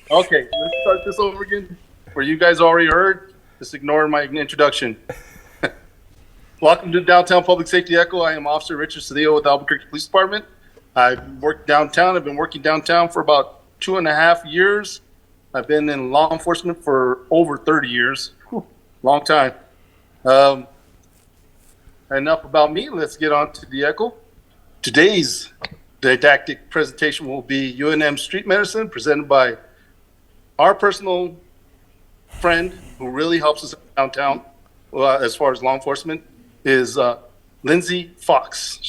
Okay, let's start this over again. Where you guys already heard, just ignore my introduction. Welcome to Downtown Public Safety Echo. I am Officer Richard Cedillo with the Albuquerque Police Department. I've worked downtown. I've been working downtown for about 2.5 years. I've been in law enforcement for over 30 years. Whew, long time. Um, enough about me. Let's get on to the Echo. Today's didactic presentation will be UNM Street Medicine, presented by our personal friend who really helps us downtown as far as law enforcement is Lindsay Fox.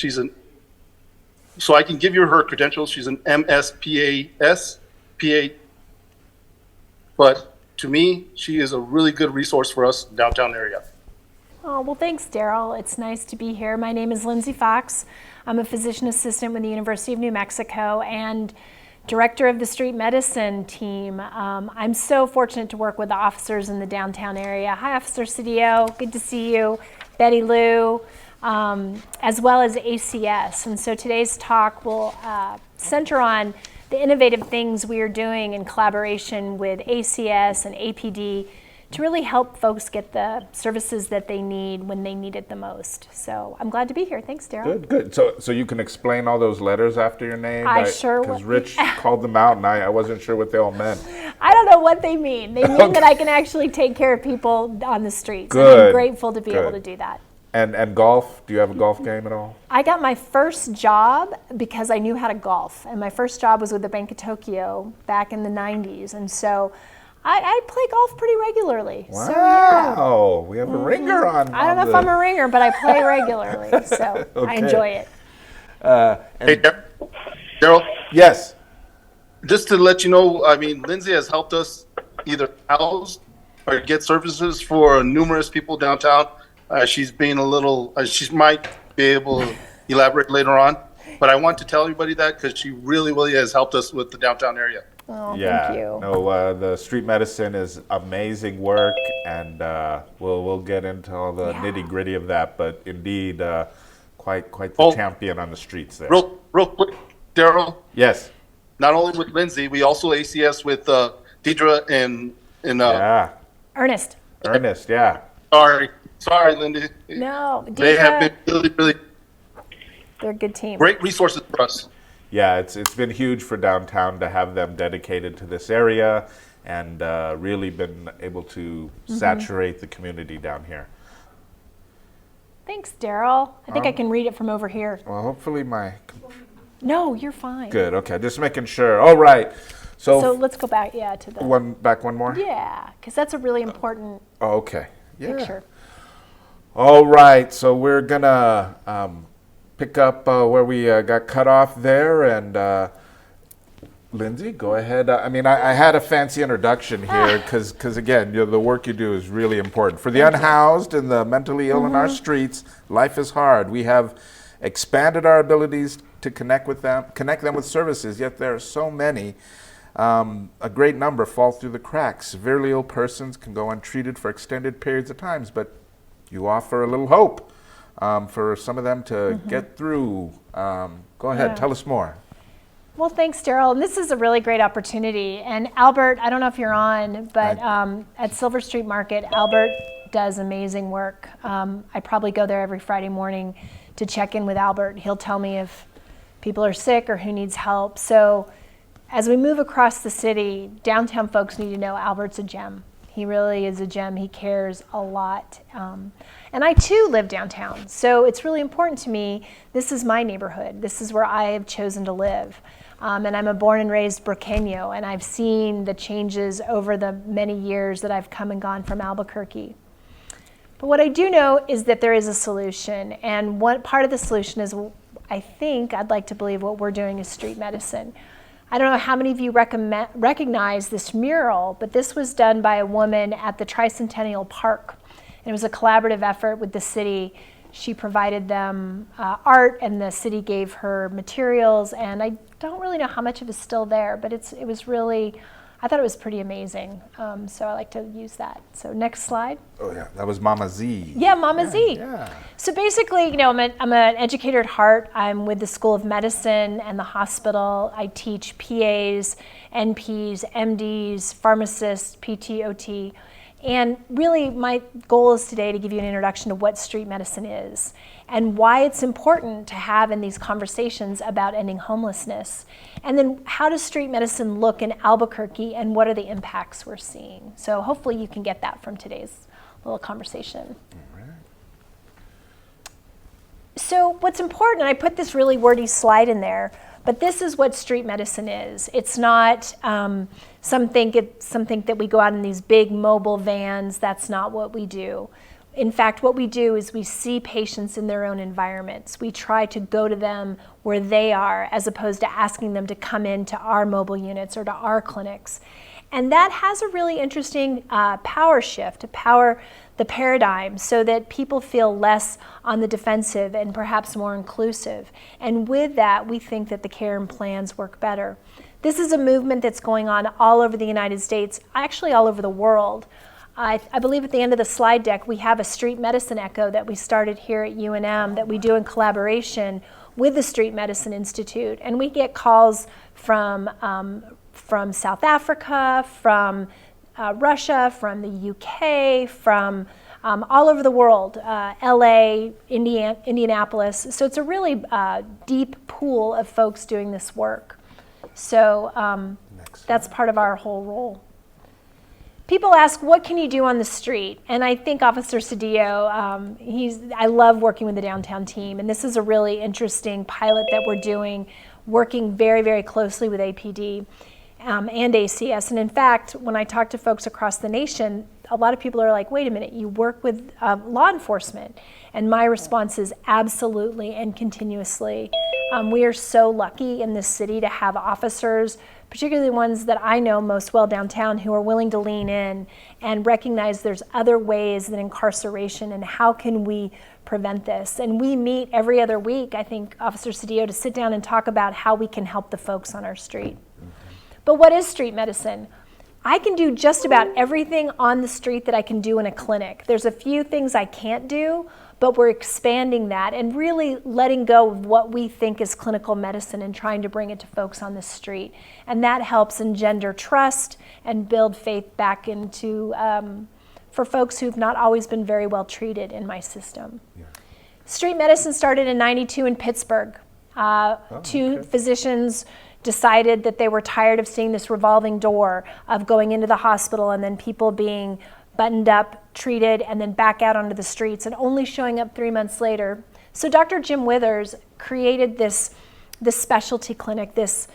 So I can give you her credentials. She's an MSPAS, PA, but to me, she is a really good resource for us downtown area. Oh, well, thanks, Darryl. It's nice to be here. My name is Lindsay Fox. I'm a physician assistant with the University of New Mexico and director of the street medicine team. I'm so fortunate to work with the officers in the downtown area. Hi, Officer Cedillo. Good to see you. Betty Lou, as well as ACS. And so today's talk will center on the innovative things we are doing in collaboration with ACS and APD to really help folks get the services that they need when they need it the most. So I'm glad to be here. Thanks, Darryl. Good. So you can explain all those letters after your name? I sure Because Rich called them out, and I wasn't sure what they all meant. I don't know what they mean. They mean that I can actually take care of people on the streets. Good. And I'm grateful to be able to do that. And golf? Do you have a golf game at all? I got my first job because I knew how to golf. And my first job was with the Bank of Tokyo back in the 90s. And so I play golf pretty regularly. Wow. So, yeah. We have a ringer on. I don't know if I'm a ringer, but I play regularly. So I enjoy it. Hey, Darryl, Yes. just to let you know, I mean, Lindsay has helped us either house or get services for numerous people downtown. She's being a little, she might be able to elaborate later on, but I want to tell everybody that because she really, really has helped us with the downtown area. Oh, Yeah. thank you. No, the street medicine is amazing work, and we'll get into all the nitty gritty of that. But indeed, quite the champion on the streets there. Real quick, Darryl. Yes. Not only with Lindsay, we also ACS with Deidre and Ernest. Ernest, yeah. Sorry, Lindy. No, They have been really, really they're a good team. great resources for us. Yeah, it's been huge for downtown to have them dedicated to this area, and really been able to saturate the community down here. Thanks, Darryl. I think I can read it from over here. Well, hopefully No, you're fine. Good, okay, just making sure. All right. So let's go back, to the... one more? Yeah, because that's a really important Oh, okay. Yeah. picture. All right, so we're gonna pick up where we got cut off there, and Lindsay, go ahead. I had a fancy introduction here because again, the work you do is really important. For the unhoused and the mentally ill in our streets, life is hard. We have expanded our abilities to connect them with services, yet there are so many. A great number fall through the cracks. Severely ill persons can go untreated for extended periods of times, but you offer a little hope for some of them to get through. Go ahead, tell us more. Well, thanks, Darryl. And this is a really great opportunity. And Albert, I don't know if you're on, but at Silver Street Market, Albert does amazing work. I probably go there every Friday morning to check in with Albert. He'll tell me if people are sick or who needs help. So as we move across the city, downtown folks need to know Albert's a gem. He really is a gem. He cares a lot. And I too live downtown. So it's really important to me. This is my neighborhood. This is where I have chosen to live. And I'm a born and raised Broqueño, and I've seen the changes over the many years that I've come and gone from Albuquerque. But what I do know is that there is a solution. And one part of the solution is, I'd like to believe what we're doing is street medicine. I don't know how many of you recognize this mural, but this was done by a woman at the Tricentennial Park. And it was a collaborative effort with the city. She provided them art, and the city gave her materials. And I don't really know how much of it is still there, but it was really I thought it was pretty amazing. So I like to use that. So next slide. Oh yeah, that was Mama Z. Yeah, Mama Z. Yeah. So basically, you know, I'm an educator at heart. I'm with the School of Medicine and the hospital. I teach PAs, NPs, MDs, pharmacists, PT, OT. And really, my goal is today to give you an introduction to what street medicine is and why it's important to have in these conversations about ending homelessness. And then how does street medicine look in Albuquerque and what are the impacts we're seeing? So hopefully you can get that from today's little conversation. So what's important, and I put this really wordy slide in there, but this is what street medicine is. It's not something that we go out in these big mobile vans. That's not what we do. In fact, what we do is we see patients in their own environments. We try to go to them where they are as opposed to asking them to come into our mobile units or to our clinics. And that has a really interesting power shift, the paradigm, so that people feel less on the defensive and perhaps more inclusive. And with that, we think that the care and plans work better. This is a movement that's going on all over the United States, actually all over the world. I believe at the end of the slide deck, we have a street medicine echo that we started here at UNM that we do in collaboration with the Street Medicine Institute. And we get calls from South Africa, from Russia, from the UK, from all over the world, LA, Indianapolis. So it's a really deep pool of folks doing this work. So that's part of our whole role. People ask, what can you do on the street? And I think Officer Cedillo, I love working with the downtown team. And this is a really interesting pilot that we're doing, working very, very closely with APD. And ACS. And in fact, when I talk to folks across the nation, a lot of people are like, wait a minute, you work with law enforcement? And my response is absolutely and continuously. We are so lucky in this city to have officers, particularly the ones that I know most well downtown, who are willing to lean in and recognize there's other ways than incarceration and how can we prevent this. And we meet every other week, I think, Officer Cedillo, to sit down and talk about how we can help the folks on our street. But what is street medicine? I can do just about everything on the street that I can do in a clinic. There's a few things I can't do, but we're expanding that and really letting go of what we think is clinical medicine and trying to bring it to folks on the street. And that helps engender trust and build faith back into, for folks who've not always been very well treated in my system. Yeah. Street medicine started in '92 in Pittsburgh. Two physicians decided that they were tired of seeing this revolving door of going into the hospital and then people being buttoned up, treated, and then back out onto the streets and only showing up 3 months later. So Dr. Jim Withers created this specialty clinic, this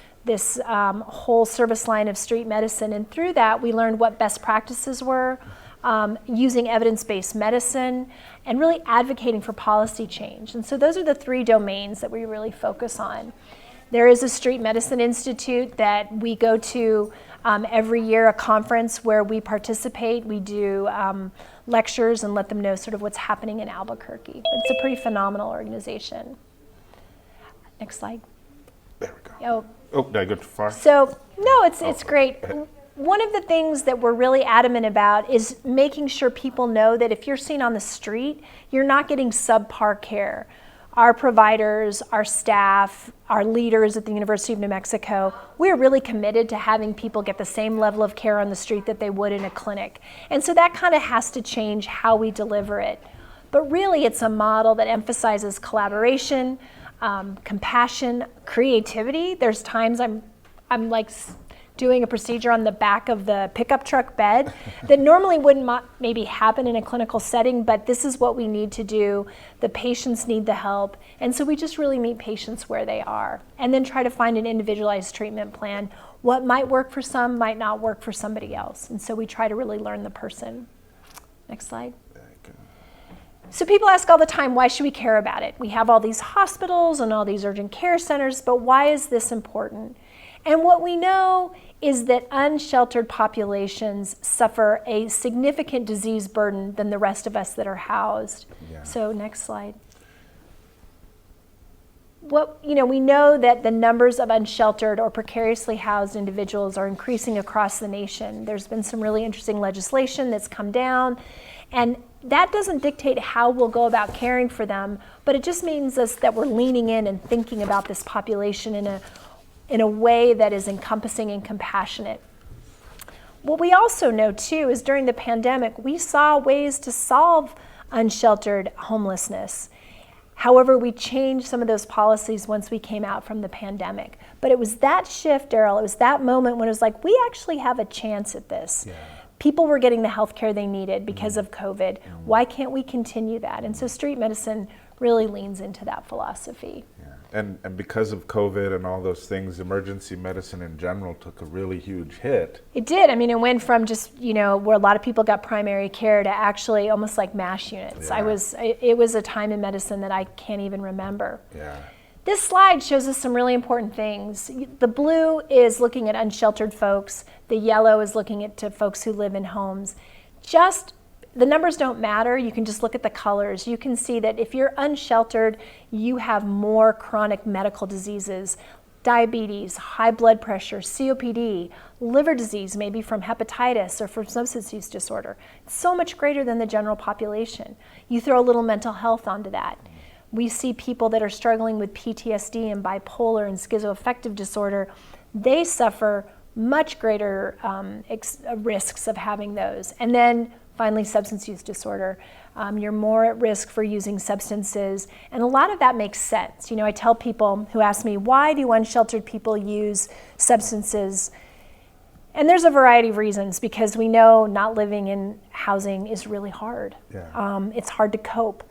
whole service line of street medicine. And through that, we learned what best practices were, using evidence-based medicine, and really advocating for policy change. And so those are the three domains that we really focus on. There is a Street Medicine Institute that we go to every year, a conference where we participate. We do lectures and let them know sort of what's happening in Albuquerque. It's a pretty phenomenal organization. Next slide. There we go. Oh, did I go too far? So, no, it's great. One of the things that we're really adamant about is making sure people know that if you're seen on the street, you're not getting subpar care. Our providers, our staff, our leaders at the University of New Mexico, we're really committed to having people get the same level of care on the street that they would in a clinic. And so that kind of has to change how we deliver it. But really, it's a model that emphasizes collaboration, compassion, creativity. There's times I'm like doing a procedure on the back of the pickup truck bed that normally wouldn't maybe happen in a clinical setting, but this is what we need to do. The patients need the help. And so we just really meet patients where they are and then try to find an individualized treatment plan. What might work for some might not work for somebody else. And so we try to really learn the person. Next slide. So people ask all the time, why should we care about it? We have all these hospitals and all these urgent care centers, but why is this important? And what we know is that unsheltered populations suffer a significant disease burden than the rest of us that are housed. Yeah. So next slide. we know that the numbers of unsheltered or precariously housed individuals are increasing across the nation. There's been some really interesting legislation that's come down, and that doesn't dictate how we'll go about caring for them, but it just means that we're leaning in and thinking about this population in a way that is encompassing and compassionate. What we also know too is during the pandemic, we saw ways to solve unsheltered homelessness. However, we changed some of those policies once we came out from the pandemic. But it was that shift, Darryl, it was that moment when it was like, we actually have a chance at this. Yeah. People were getting the health care they needed because of COVID. Why can't we continue that? And so street medicine really leans into that philosophy. Yeah. And because of COVID and all those things, emergency medicine in general took a really huge hit. It did. I mean, it went from just, where a lot of people got primary care to actually almost like MASH units. Yeah. It was a time in medicine that I can't even remember. Yeah. This slide shows us some really important things. The blue is looking at unsheltered folks. The yellow is looking at folks who live in homes. The numbers don't matter. You can just look at the colors. You can see that if you're unsheltered, you have more chronic medical diseases, diabetes, high blood pressure, COPD, liver disease, maybe from hepatitis or from substance use disorder. It's so much greater than the general population. You throw a little mental health onto that. We see people that are struggling with PTSD and bipolar and schizoaffective disorder. They suffer much greater risks of having those. And then finally, substance use disorder. You're more at risk for using substances. And a lot of that makes sense. I tell people who ask me, why do unsheltered people use substances? And there's a variety of reasons, because we know not living in housing is really hard. Yeah. It's hard to cope.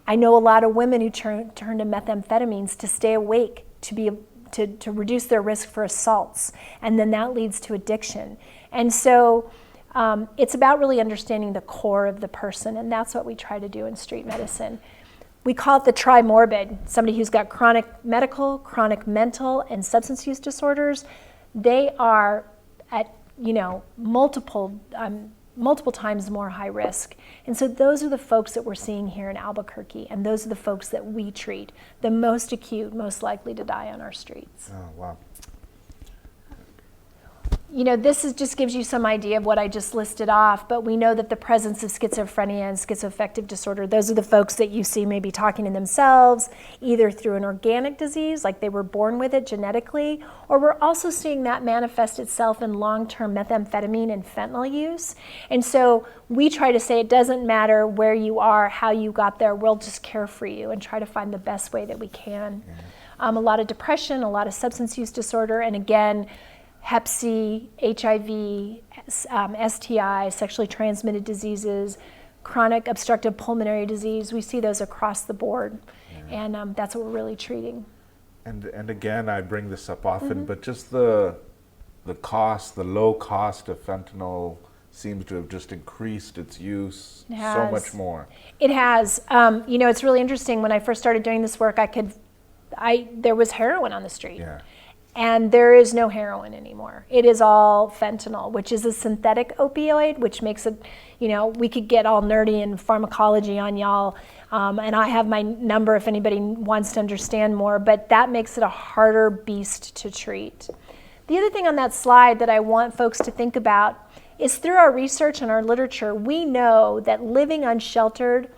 I know a lot of women who turn to methamphetamines to stay awake, to reduce their risk for assaults. And then that leads to addiction. And so it's about really understanding the core of the person, and that's what we try to do in street medicine. We call it the trimorbid, somebody who's got chronic medical, chronic mental, and substance use disorders. They are at multiple times more high risk. And so those are the folks that we're seeing here in Albuquerque, and those are the folks that we treat, the most acute, most likely to die on our streets. Oh, wow. This just gives you some idea of what I just listed off, but we know that the presence of schizophrenia and schizoaffective disorder, those are the folks that you see maybe talking to themselves, either through an organic disease, like they were born with it genetically, or we're also seeing that manifest itself in long-term methamphetamine and fentanyl use. And so we try to say it doesn't matter where you are, how you got there, we'll just care for you and try to find the best way that we can. A lot of depression, a lot of substance use disorder, and again, Hep C, HIV, STI, sexually transmitted diseases, chronic obstructive pulmonary disease. We see those across the board, and that's what we're really treating. And again, I bring this up often, but just the cost, the low cost of fentanyl seems to have just increased its use so much more. It has. It's really interesting. When I first started doing this work, there was heroin on the street. Yeah. And there is no heroin anymore. It is all fentanyl, which is a synthetic opioid, which makes it, we could get all nerdy in pharmacology on y'all. And I have my number if anybody wants to understand more, but that makes it a harder beast to treat. The other thing on that slide that I want folks to think about is through our research and our literature, we know that living unsheltered,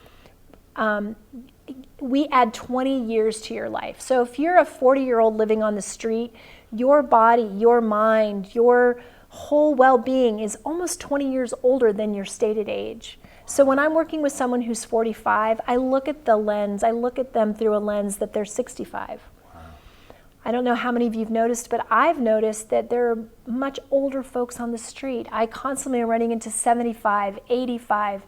we add 20 years to your life. So if you're a 40-year-old living on the street, your body, your mind, your whole well-being is almost 20 years older than your stated age. So when I'm working with someone who's 45, I look at them through a lens that they're 65. Wow. I don't know how many of you have noticed, but I've noticed that there are much older folks on the street. I constantly am running into 75, 85,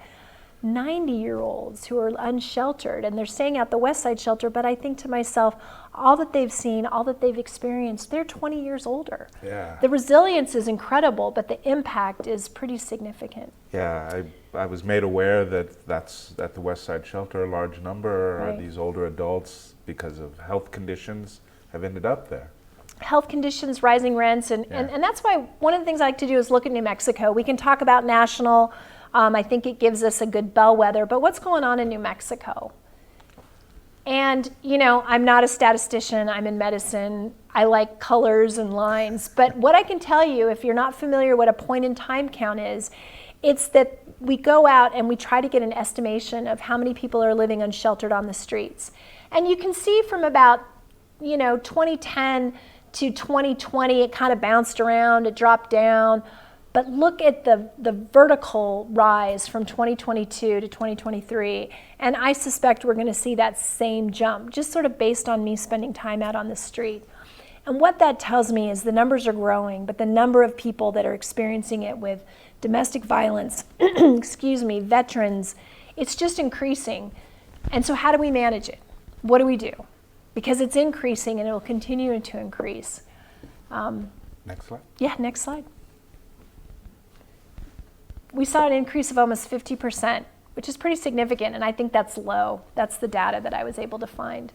90-year-olds who are unsheltered, and they're staying at the West Side shelter, but I think to myself, all that they've seen, all that they've experienced, they're 20 years older. Yeah. The resilience is incredible, but the impact is pretty significant. Yeah, I was made aware that that's at the West Side shelter, a large number are these older adults because of health conditions have ended up there. Health conditions, rising rents, and that's why one of the things I like to do is look at New Mexico. We can talk about national. I think it gives us a good bellwether, but what's going on in New Mexico? And, you know, I'm not a statistician, I'm in medicine. I like colors and lines. But what I can tell you, if you're not familiar what a point in time count is, it's that we go out and we try to get an estimation of how many people are living unsheltered on the streets. And you can see from about, you know, 2010 to 2020, it kind of bounced around, it dropped down. But look at the vertical rise from 2022 to 2023. And I suspect we're going to see that same jump, just sort of based on me spending time out on the street. And what that tells me is the numbers are growing, but the number of people that are experiencing it with domestic violence, excuse me, veterans, it's just increasing. And so how do we manage it? What do we do? Because it's increasing and it'll continue to increase. Next slide. Yeah, next slide. We saw an increase of almost 50%, which is pretty significant, and I think that's low. That's the data that I was able to find.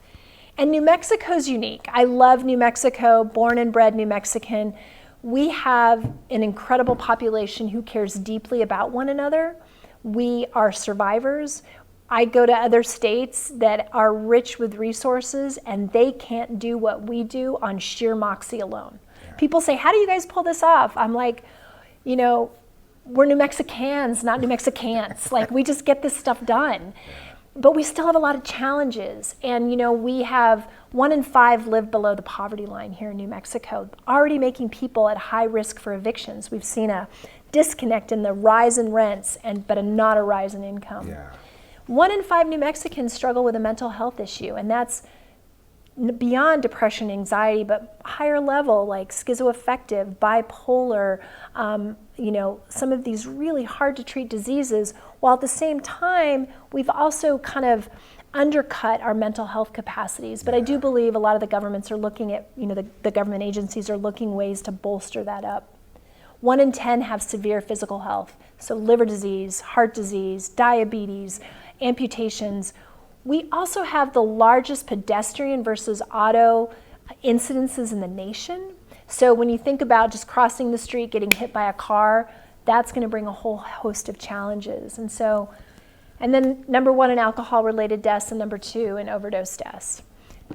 And New Mexico's unique. I love New Mexico, born and bred New Mexican. We have an incredible population who cares deeply about one another. We are survivors. I go to other states that are rich with resources, and they can't do what we do on sheer moxie alone. Yeah. People say, how do you guys pull this off? I'm like, you know, we're New Mexicans, not New Mexicans. Like, we just get this stuff done. But we still have a lot of challenges. And, you know, we have 1 in 5 live below the poverty line here in New Mexico, already making people at high risk for evictions. We've seen a disconnect in the rise in rents, but not a rise in income. Yeah. 1 in 5 New Mexicans struggle with a mental health issue, and that's beyond depression, anxiety, but higher level, like schizoaffective, bipolar, you know, some of these really hard to treat diseases, while at the same time, we've also kind of undercut our mental health capacities. But I do believe a lot of the governments are looking at, you know, the government agencies are looking ways to bolster that up. 1 in 10 have severe physical health, so liver disease, heart disease, diabetes, amputations. We also have the largest pedestrian versus auto incidences in the nation. So when you think about just crossing the street, getting hit by a car, that's going to bring a whole host of challenges. And so, and then number 1 in alcohol-related deaths and number 2 in overdose deaths.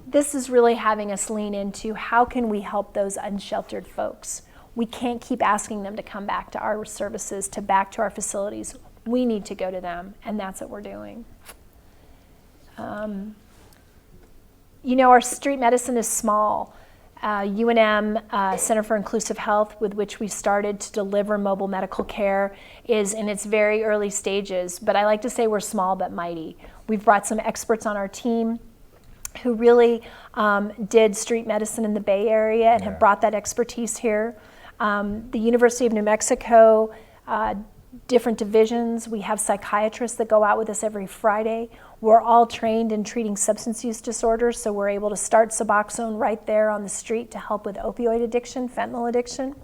This is really having us lean into how can we help those unsheltered folks. We can't keep asking them to come back to our services, back to our facilities. We need to go to them, and that's what we're doing. You know, our street medicine is small. UNM, Center for Inclusive Health, with which we started to deliver mobile medical care, is in its very early stages. But I like to say we're small but mighty. We've brought some experts on our team who really did street medicine in the Bay Area and have brought that expertise here. The University of New Mexico, different divisions. We have psychiatrists that go out with us every Friday. We're all trained in treating substance use disorders, so we're able to start Suboxone right there on the street to help with opioid addiction, fentanyl addiction.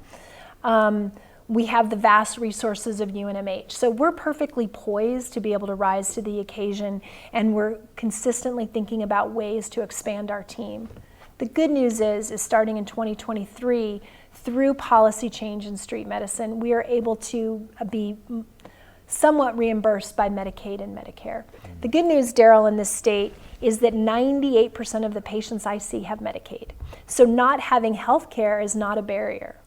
We have the vast resources of UNMH. So we're perfectly poised to be able to rise to the occasion, and we're consistently thinking about ways to expand our team. The good news is starting in 2023, through policy change in street medicine, we are able to be somewhat reimbursed by Medicaid and Medicare. The good news, Darryl, in this state is that 98% of the patients I see have Medicaid. So not having health care is not a barrier.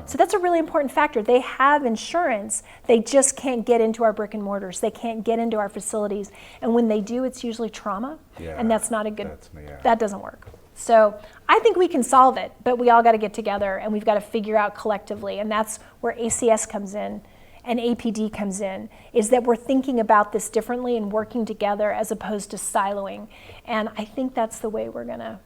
So that's a really important factor. They have insurance, they just can't get into our brick and mortars. They can't get into our facilities. And when they do, it's usually trauma, and that's not a good, that doesn't work. So I think we can solve it, but we all got to get together and we've got to figure out collectively, and that's where ACS comes in and APD comes in, is that we're thinking about this differently and working together as opposed to siloing. And I think that's the way we're gonna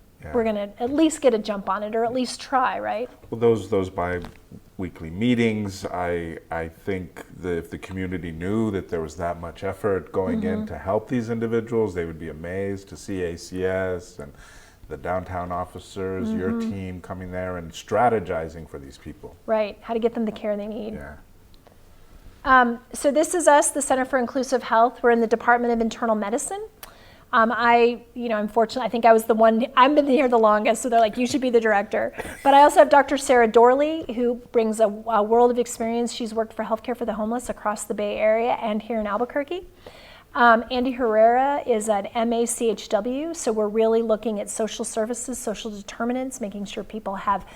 at least get a jump on it, or at least try, right? Well, those bi-weekly meetings, I think that if the community knew that there was that much effort going in to help these individuals, they would be amazed to see ACS and the downtown officers, your team coming there and strategizing for these people. Right, how to get them the care they need. Yeah. So this is us, the Center for Inclusive Health. We're in the Department of Internal Medicine. I'm fortunate, I think I was the one, I've been here the longest, so they're like, you should be the director. But I also have Dr. Sarah Dorley, who brings a world of experience. She's worked for Healthcare for the Homeless across the Bay Area and here in Albuquerque. Andy Herrera is at MACHW, so we're really looking at social services, social determinants, making sure people have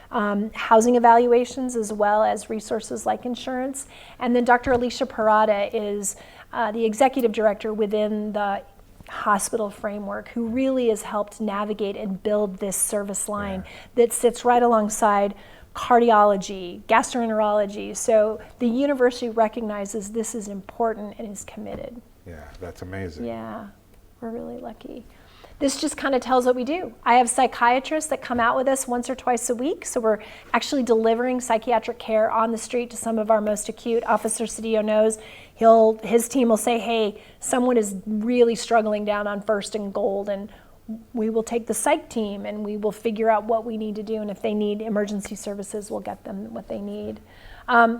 housing evaluations as well as resources like insurance. And then Dr. Alicia Parada is the executive director within the hospital framework, who really has helped navigate and build this service line that sits right alongside cardiology, gastroenterology. So the university recognizes this is important and is committed. Yeah, that's amazing. Yeah, we're really lucky. This just kind of tells what we do. I have psychiatrists that come out with us once or twice a week, so we're actually delivering psychiatric care on the street to some of our most acute. Officer Cedillo knows. His team will say, hey, someone is really struggling down on First and Gold, and we will take the psych team and we will figure out what we need to do, and if they need emergency services, we'll get them what they need.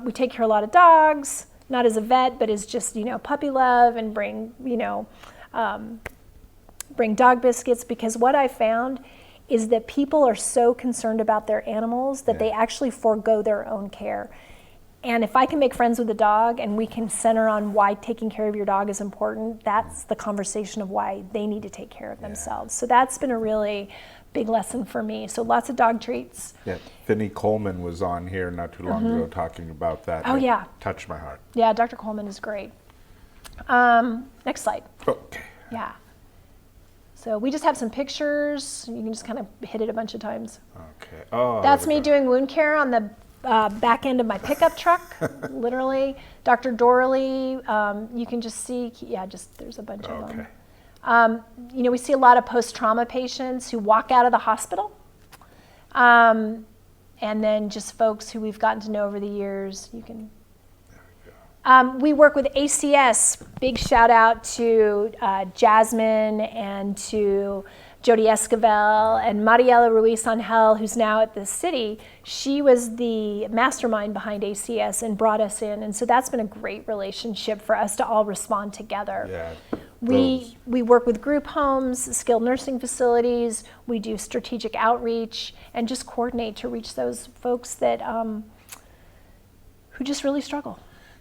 We take care of a lot of dogs, not as a vet, but as just, puppy love, and bring dog biscuits, because what I found is that people are so concerned about their animals that they actually forego their own care. And if I can make friends with a dog and we can center on why taking care of your dog is important, that's the conversation of why they need to take care of themselves. So that's been a really big lesson for me. So lots of dog treats. Yeah, Finney Coleman was on here not too long ago talking about that. Oh, yeah. Touched my heart. Yeah, Dr. Coleman is great. Next slide. Okay. Yeah. So we just have some pictures. You can just kind of hit it a bunch of times. Okay. Oh, That's me doing wound care on the back end of my pickup truck, literally. Dr. Dorley, you can just see, there's a bunch of them. We see a lot of post-trauma patients who walk out of the hospital. And then just folks who we've gotten to know over the years. We work with ACS. Big shout out to Jasmine and to Jody Esquivel and Mariela Ruiz Angel, who's now at the city. She was the mastermind behind ACS and brought us in. And so that's been a great relationship for us to all respond together. Yeah. We work with group homes, skilled nursing facilities. We do strategic outreach and just coordinate to reach those folks that who just really struggle.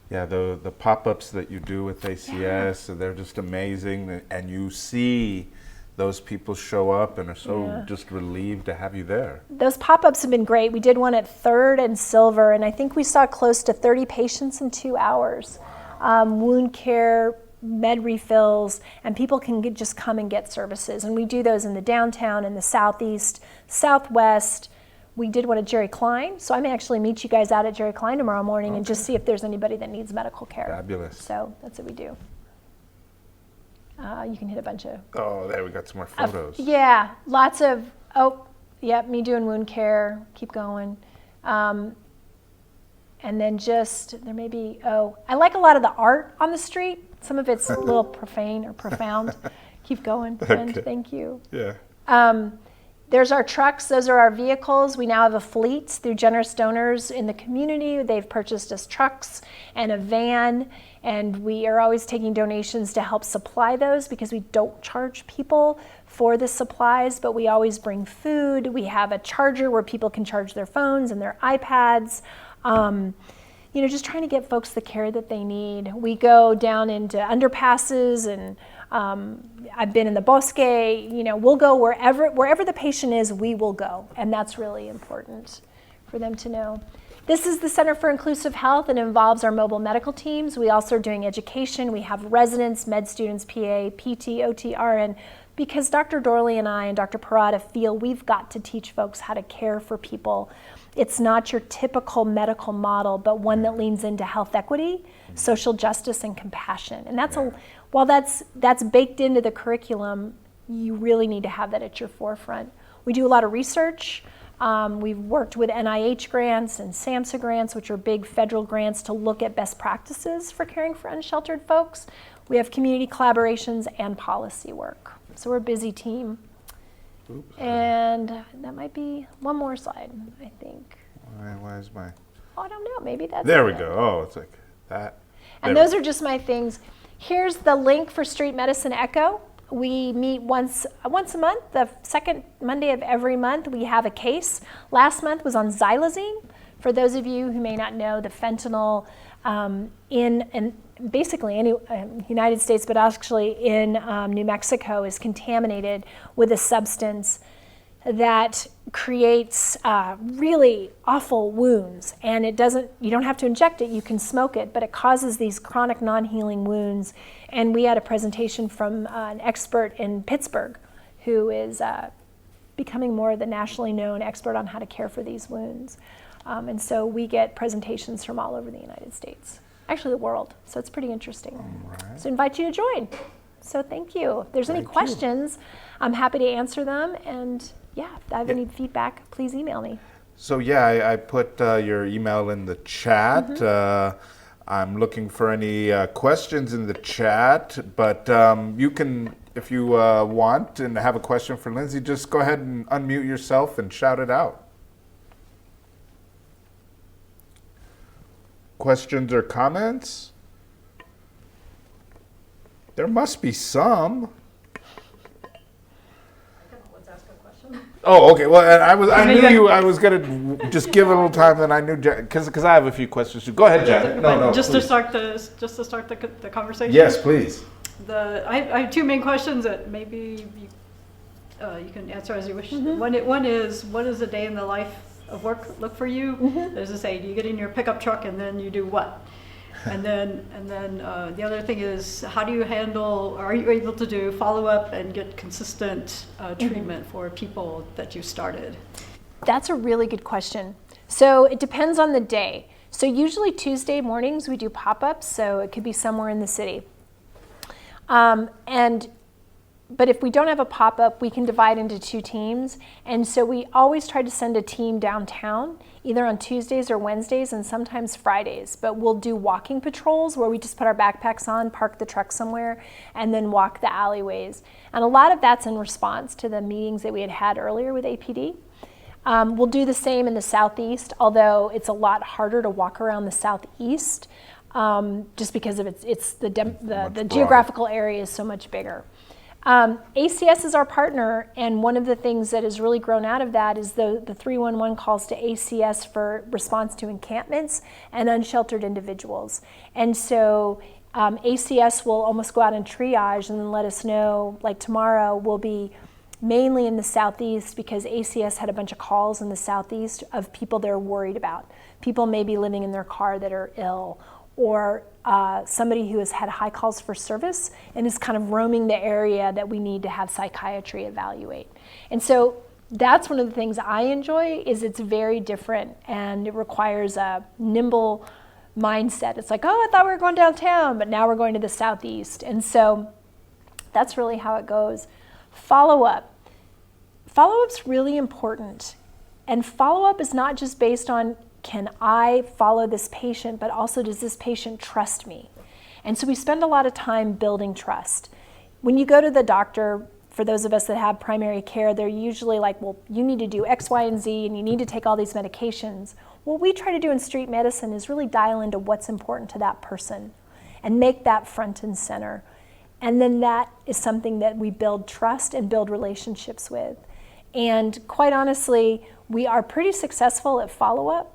Yeah, the pop-ups that you do with ACS, they're just amazing. And you see those people show up and are so just relieved to have you there. Those pop-ups have been great. We did one at 3rd and Silver, and I think we saw close to 30 patients in 2 hours. Wound care, med refills, and people can just come and get services. And we do those in the downtown, in the southeast, southwest. We did one at Jerry Klein, so I may actually meet you guys out at Jerry Klein tomorrow morning and just see if there's anybody that needs medical care. Fabulous. So that's what we do. You can hit a bunch of... Oh, there we got some more photos. Yeah, lots of, me doing wound care, keep going. And then there may be, I like a lot of the art on the street. Some of it's a little profane or profound. Keep going, friend, thank you. Yeah. There's our trucks, those are our vehicles. We now have a fleet through generous donors in the community. They've purchased us trucks and a van, and we are always taking donations to help supply those because we don't charge people for the supplies, but we always bring food. We have a charger where people can charge their phones and their iPads. Just trying to get folks the care that they need. We go down into underpasses and I've been in the bosque, we'll go wherever the patient is, we will go. And that's really important for them to know. This is the Center for Inclusive Health and involves our mobile medical teams. We also are doing education. We have residents, med students, PA, PT, OT, RN, because Dr. Dorley and I and Dr. Parada feel we've got to teach folks how to care for people. It's not your typical medical model, but one that leans into health equity, social justice, and compassion. And while that's baked into the curriculum, you really need to have that at your forefront. We do a lot of research. We've worked with NIH grants and SAMHSA grants, which are big federal grants to look at best practices for caring for unsheltered folks. We have community collaborations and policy work. So we're a busy team. Oops. And that might be one more slide, I think. Why is my... I don't know, maybe that's There we it. go. Oh, it's like that. And those are just my things. Here's the link for Street Medicine Echo. We meet once a month, the second Monday of every month. We have a case. Last month was on xylazine. For those of you who may not know, the fentanyl basically any United States, but actually in New Mexico, is contaminated with a substance that creates really awful wounds. And you don't have to inject it, you can smoke it, but it causes these chronic non-healing wounds. And we had a presentation from an expert in Pittsburgh who is becoming more the nationally known expert on how to care for these wounds. And so we get presentations from all over the United States, actually the world. So it's pretty interesting. Right. So I invite you to join. So thank you. If there's any questions, I'm happy to answer them. And yeah, if I have any feedback, please email me. So yeah, I put your email in the chat. I'm looking for any questions in the chat, but you can, if you want and have a question for Lindsay, just go ahead and unmute yourself and shout it out. Questions or comments? There must be some. Let's ask a question. Oh, okay. Well, and I was gonna just give a little time, and I knew because I have a few questions too. Go ahead, Janet. No, just please. to start the conversation. Yes, please. I have two main questions that maybe you can answer as you wish. One is, what is a day in the life of work look for you? There's a say, do you get in your pickup truck and then you do what? And then the other thing is, how do you handle, are you able to do follow-up and get consistent treatment for people that you started? That's a really good question. So it depends on the day. So usually Tuesday mornings we do pop-ups, so it could be somewhere in the city. But if we don't have a pop-up, we can divide into two teams. And so we always try to send a team downtown, either on Tuesdays or Wednesdays and sometimes Fridays. But we'll do walking patrols where we just put our backpacks on, park the truck somewhere, and then walk the alleyways. And a lot of that's in response to the meetings that we had earlier with APD. We'll do the same in the Southeast, although it's a lot harder to walk around the Southeast just because of the geographical area is so much bigger. ACS is our partner, and one of the things that has really grown out of that is the 311 calls to ACS for response to encampments and unsheltered individuals. And so ACS will almost go out and triage and then let us know, like tomorrow will be mainly in the Southeast because ACS had a bunch of calls in the Southeast of people they're worried about. People maybe living in their car that are ill, or somebody who has had high calls for service and is kind of roaming the area that we need to have psychiatry evaluate. And so that's one of the things I enjoy, is it's very different and it requires a nimble mindset. It's like, oh, I thought we were going downtown, but now we're going to the Southeast. And so that's really how it goes. Follow-up. Follow-up's really important. And follow-up is not just based on, can I follow this patient, but also does this patient trust me? And so we spend a lot of time building trust. When you go to the doctor, for those of us that have primary care, they're usually like, well, you need to do X, Y, and Z, and you need to take all these medications. What we try to do in street medicine is really dial into what's important to that person and make that front and center. And then that is something that we build trust and build relationships with. And quite honestly, we are pretty successful at follow-up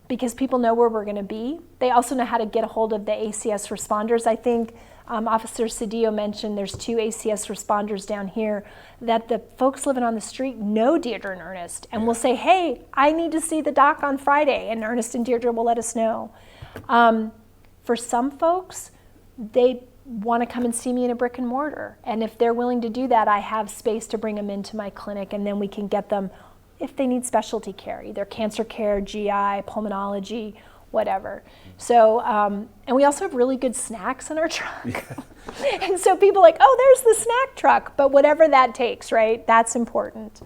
because people know where we're going to be. They also know how to get a hold of the ACS responders. I think Officer Cedillo mentioned there's 2 ACS responders down here that the folks living on the street know Deirdre and Ernest and will say, hey, I need to see the doc on Friday, and Ernest and Deirdre will let us know. For some folks, they want to come and see me in a brick and mortar. And if they're willing to do that, I have space to bring them into my clinic, and then we can get them if they need specialty care, either cancer care, GI, pulmonology, whatever. So, and we also have really good snacks in our truck. And so people are like, oh, there's the snack truck, but whatever that takes, right? That's important.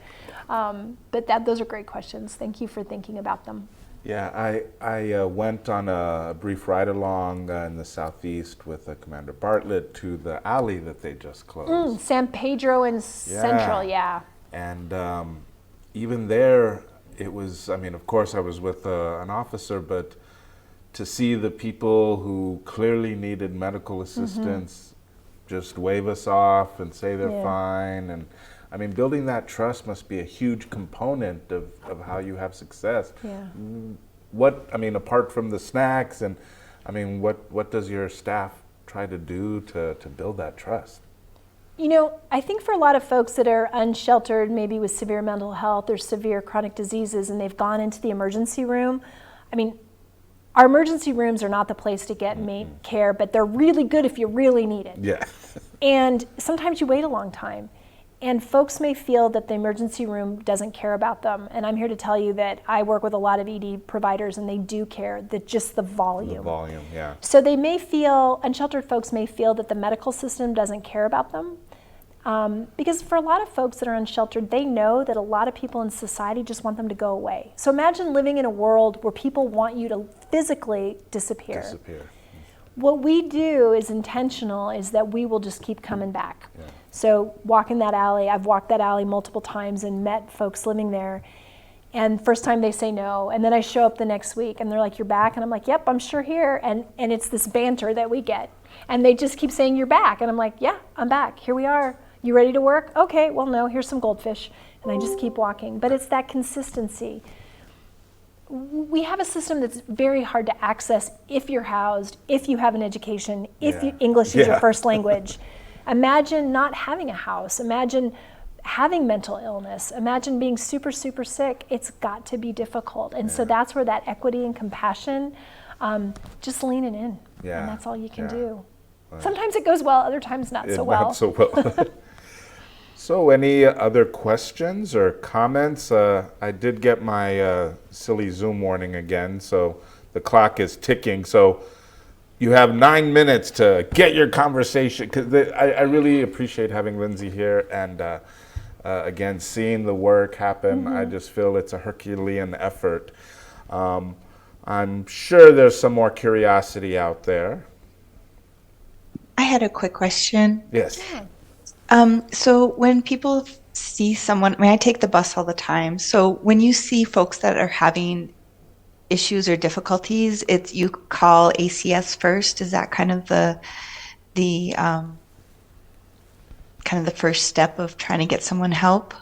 But those are great questions. Thank you for thinking about them. Yeah, I went on a brief ride-along in the Southeast with Commander Bartlett to the alley that they just closed. San Pedro and Central, yeah. And even there, it was, I mean, of course I was with an officer, but to see the people who clearly needed medical assistance just wave us off and say they're fine. And I mean, building that trust must be a huge component of how you have success. Yeah. What, I mean, apart from the snacks and I mean, what does your staff try to do to build that trust? You know, I think for a lot of folks that are unsheltered, maybe with severe mental health or severe chronic diseases, and they've gone into the emergency room, I mean, our emergency rooms are not the place to get care, but they're really good if you really need it. Yeah. And sometimes you wait a long time. And folks may feel that the emergency room doesn't care about them. And I'm here to tell you that I work with a lot of ED providers, and they do care, that just the volume. The volume, yeah. So they may feel, unsheltered folks may feel that the medical system doesn't care about them. Because for a lot of folks that are unsheltered, they know that a lot of people in society just want them to go away. So imagine living in a world where people want you to physically disappear. What we do is intentional, is that we will just keep coming back. Yeah. So walking that alley, I've walked that alley multiple times and met folks living there. And first time they say no, and then I show up the next week and they're like, "You're back?" And I'm like, "Yep, I'm sure here." And it's this banter that we get. And they just keep saying, "You're back." And I'm like, "Yeah, I'm back. Here we are. You ready to work?" "Okay, well, no, here's some goldfish." And I just keep walking. But it's that consistency. We have a system that's very hard to access if you're housed, if you have an education, if English is your first language. Imagine not having a house. Imagine having mental illness. Imagine being super, super sick. It's got to be difficult. And so that's where that equity and compassion, just lean it in. Yeah. And that's all you can do. Sometimes it goes well, other times not so well. Not so well. So any other questions or comments? I did get my silly Zoom warning again, so the clock is ticking. So you have 9 minutes to get your conversation, because I really appreciate having Lindsay here, and again, seeing the work happen. I just feel it's a Herculean effort. I'm sure there's some more curiosity out there. I had a quick question. Yes. So when people see someone, I mean, I take the bus all the time. So when you see folks that are having issues or difficulties, you call ACS first. Is that kind of the first step of trying to get someone help?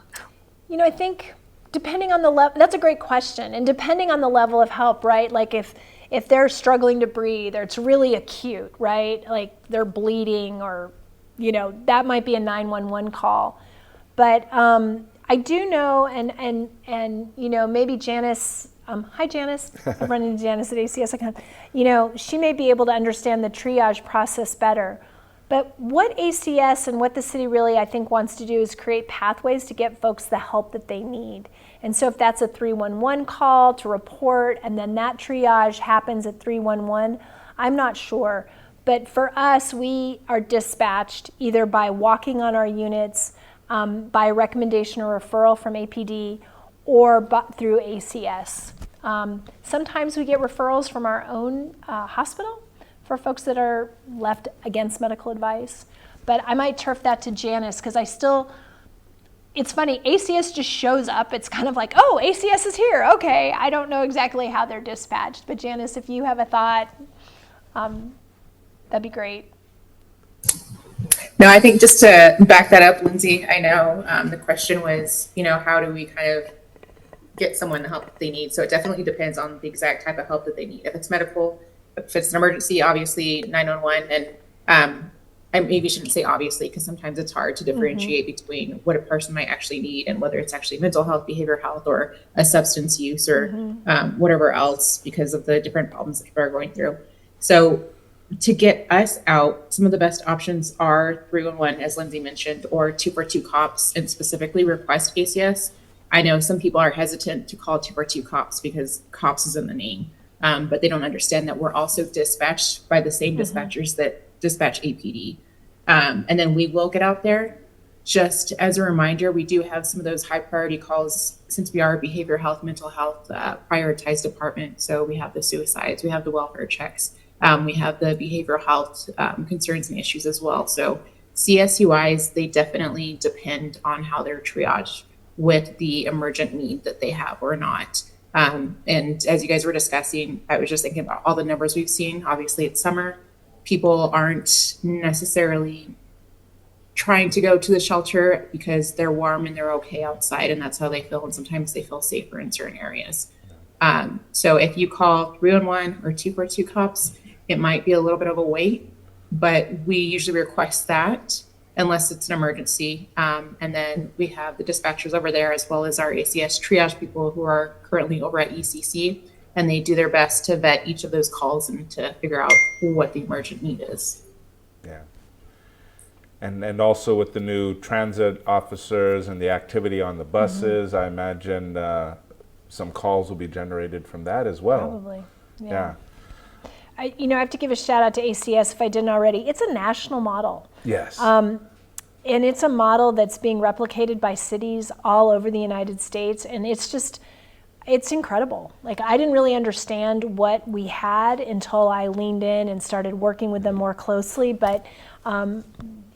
You know, I think depending on the level, that's a great question. And depending on the level of help, right? Like if they're struggling to breathe, or it's really acute, right? Like they're bleeding, or, you know, that might be a 911 call. But I do know, and you know, maybe Janice, hi Janice, I'm running into Janice at ACS, you know, she may be able to understand the triage process better. But what ACS and what the city really, I think, wants to do is create pathways to get folks the help that they need. And so if that's a 311 call to report, and then that triage happens at 311, I'm not sure. But for us, we are dispatched either by walking on our units, by recommendation or referral from APD, or through ACS. Sometimes we get referrals from our own hospital for folks that are left against medical advice. But I might turf that to Janice, because it's funny, ACS just shows up. It's kind of like, oh, ACS is here. Okay, I don't know exactly how they're dispatched. But Janice, if you have a thought, that'd be great. No, I think just to back that up, Lindsay, I know the question was, you know, how do we kind of get someone the help that they need? So it definitely depends on the exact type of help that they need. If it's medical, if it's an emergency, obviously 911, and I maybe shouldn't say obviously, because sometimes it's hard to differentiate between what a person might actually need and whether it's actually mental health, behavioral health, or a substance use, or whatever else, because of the different problems that people are going through. So to get us out, some of the best options are 311, as Lindsay mentioned, or 242 cops, and specifically request ACS. I know some people are hesitant to call 242 cops because cops is in the name, but they don't understand that we're also dispatched by the same dispatchers that dispatch APD. And then we will get out there. Just as a reminder, we do have some of those high priority calls, since we are a behavioral health, mental health prioritized department. So we have the suicides, we have the welfare checks, we have the behavioral health concerns and issues as well. So CSUIs, they definitely depend on how they're triaged with the emergent need that they have or not. And as you guys were discussing, I was just thinking about all the numbers we've seen. Obviously it's summer. People aren't necessarily trying to go to the shelter because they're warm and they're okay outside, and that's how they feel. And sometimes they feel safer in certain areas. So if you call 311 or 242 cops, it might be a little bit of a wait, but we usually request that unless it's an emergency. And then we have the dispatchers over there as well as our ACS triage people who are currently over at ECC, and they do their best to vet each of those calls and to figure out what the emergent need is. Yeah. And also with the new transit officers and the activity on the buses, I imagine some calls will be generated from that as well. Probably. Yeah. I have to give a shout out to ACS if I didn't already. It's a national model. Yes. And it's a model that's being replicated by cities all over the United States. And it's incredible. Like, I didn't really understand what we had until I leaned in and started working with them more closely. But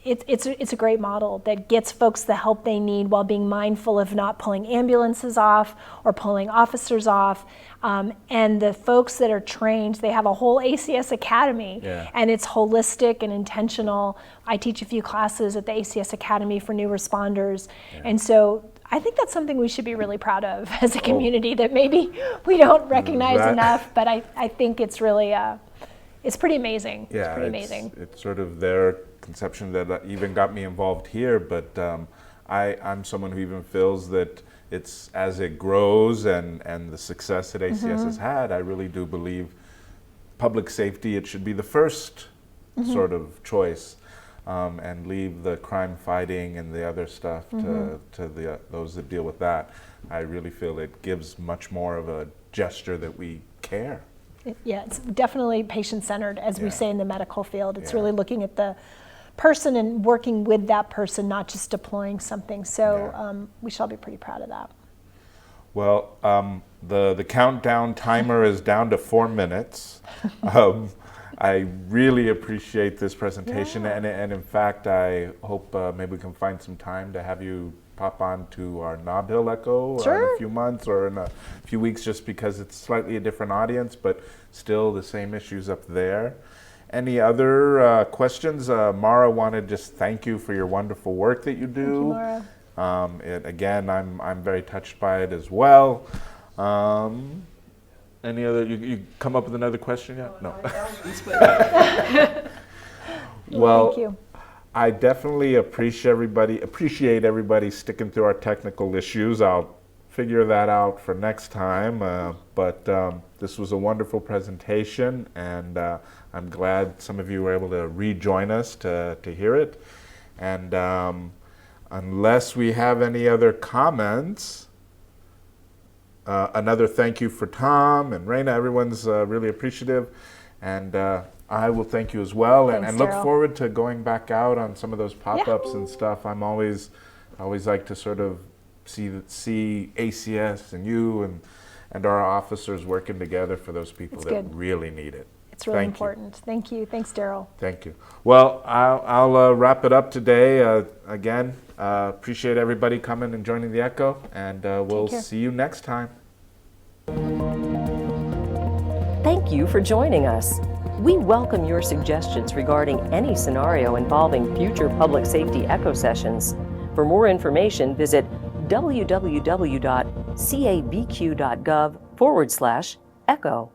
it's a great model that gets folks the help they need while being mindful of not pulling ambulances off or pulling officers off. And the folks that are trained, they have a whole ACS academy, and it's holistic and intentional. I teach a few classes at the ACS Academy for new responders. And so I think that's something we should be really proud of as a community that maybe we don't recognize enough, but I think it's really, it's pretty amazing. Yeah, it's pretty amazing. It's sort of their conception that even got me involved here, but I'm someone who even feels that it's as it grows and the success that ACS has had, I really do believe public safety, it should be the first sort of choice, and leave the crime fighting and the other stuff to those that deal with that. I really feel it gives much more of a gesture that we care. Yeah, it's definitely patient-centered, as we say in the medical field. It's really looking at the person and working with that person, not just deploying something. So we shall be pretty proud of that. Well, the countdown timer is down to 4 minutes. I really appreciate this presentation, and in fact, I hope maybe we can find some time to have you pop on to our Nob Hill Echo in a few months or in a few weeks, just because it's slightly a different audience, but still the same issues up there. Any other questions? Mara wanted to just thank you for your wonderful work that you do. Thank you, Mara. Again, I'm very touched by it as well. Any other? You come up with another question yet? No. Well, thank you. I definitely appreciate everybody sticking through our technical issues. I'll figure that out for next time. But this was a wonderful presentation, and I'm glad some of you were able to rejoin us to hear it. And unless we have any other comments, another thank you for Tom and Raina. Everyone's really appreciative. And I will thank you as well. Thanks, and look Darryl. forward to going back out on some of those pop-ups and stuff. I always like to sort of see ACS and you and our officers working together for those people that really need it. It's really important. Thank you. Thanks, Darryl. Thank you. Well, I'll wrap it up today. Again, appreciate everybody coming and joining the Echo, and we'll see you next time. Thank you for joining us. We welcome your suggestions regarding any scenario involving future public safety Echo sessions. For more information, visit www.cabq.gov/echo.